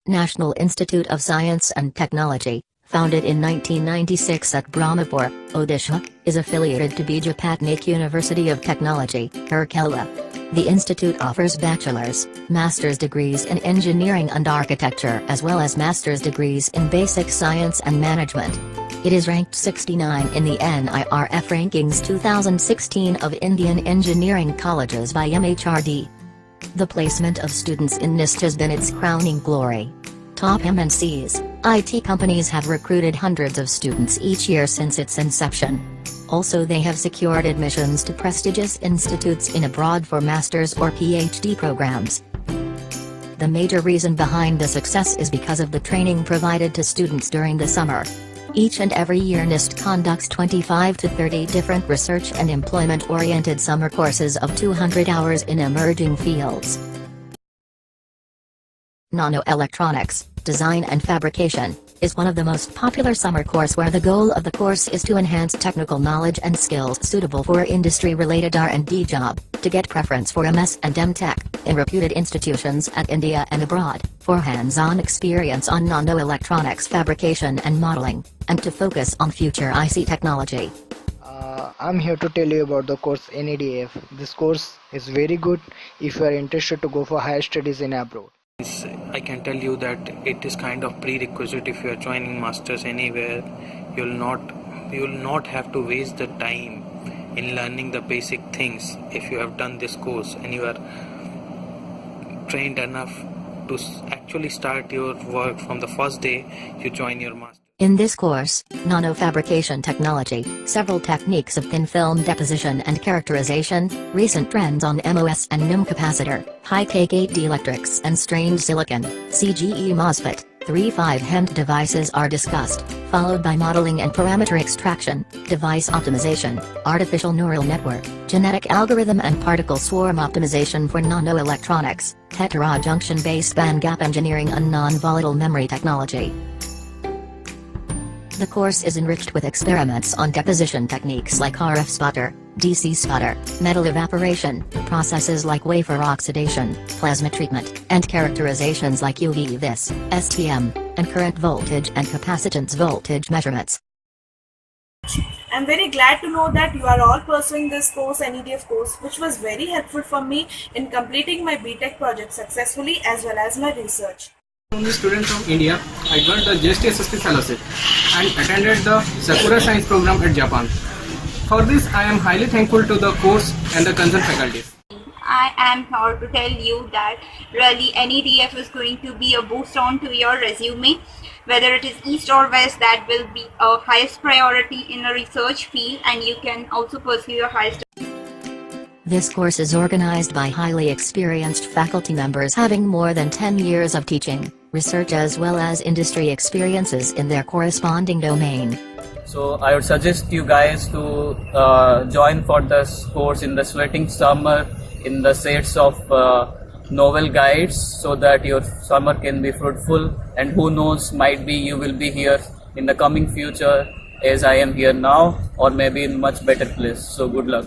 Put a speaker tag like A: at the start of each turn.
A: National Institute of Science and Technology, founded in 1996 at Brahmapore, Odisha, is affiliated to Bija Patnaik University of Technology, Rourkela. The institute offers bachelor's, master's degrees in engineering and architecture as well as master's degrees in basic science and management. It is ranked 69 in the NIRF Rankings 2016 of Indian Engineering Colleges by MHRD. The placement of students in NIST has been its crowning glory. Top MNCs, IT companies have recruited hundreds of students each year since its inception. Also, they have secured admissions to prestigious institutes in abroad for master's or PhD programs. The major reason behind the success is because of the training provided to students during the summer. Each and every year NIST conducts 25 to 30 different research and employment-oriented summer courses of 200 hours in emerging fields. Nano Electronics, Design and Fabrication, is one of the most popular summer course where the goal of the course is to enhance technical knowledge and skills suitable for industry-related R&D job, to get preference for MS and M Tech, in reputed institutions at India and abroad, for hands-on experience on nano electronics fabrication and modeling, and to focus on future IC technology.
B: I'm here to tell you about the course NEDF. This course is very good if you are interested to go for higher studies in abroad.
C: I can tell you that it is kind of prerequisite. If you are joining masters anywhere, you will not have to waste the time in learning the basic things if you have done this course and you are trained enough to actually start your work from the first day you join your master.
A: In this course, Nano Fabrication Technology, several techniques of thin film deposition and characterization, recent trends on MOS and NIM capacitor, high-tech 8D electrics and strained silicon, CGE MOSFET, 3-5 HEMT devices are discussed, followed by modeling and parameter extraction, device optimization, artificial neural network, genetic algorithm and particle swarm optimization for nano electronics, heterojunction baseband gap engineering and non-volatile memory technology. The course is enriched with experiments on deposition techniques like RF sputter, DC sputter, metal evaporation, processes like wafer oxidation, plasma treatment, and characterizations like UV vis, STM, and current voltage and capacitance voltage measurements.
D: I'm very glad to know that you are all pursuing this course, NEDF course, which was very helpful for me in completing my BTech project successfully as well as my research.
E: I'm a student from India. I got the JST Fellowship and attended the Sakura Science program at Japan. For this, I am highly thankful to the course and the concerned faculties.
F: I am proud to tell you that really NEDF is going to be a boost on to your resume. Whether it is East or West, that will be a highest priority in a research field, and you can also pursue your highest.
A: This course is organized by highly experienced faculty members having more than 10 years of teaching, research as well as industry experiences in their corresponding domain.
G: So I would suggest you guys to join for this course in the sweating summer in the sets of novel guides so that your summer can be fruitful, and who knows, might be you will be here in the coming future as I am here now, or maybe in much better place. So good luck.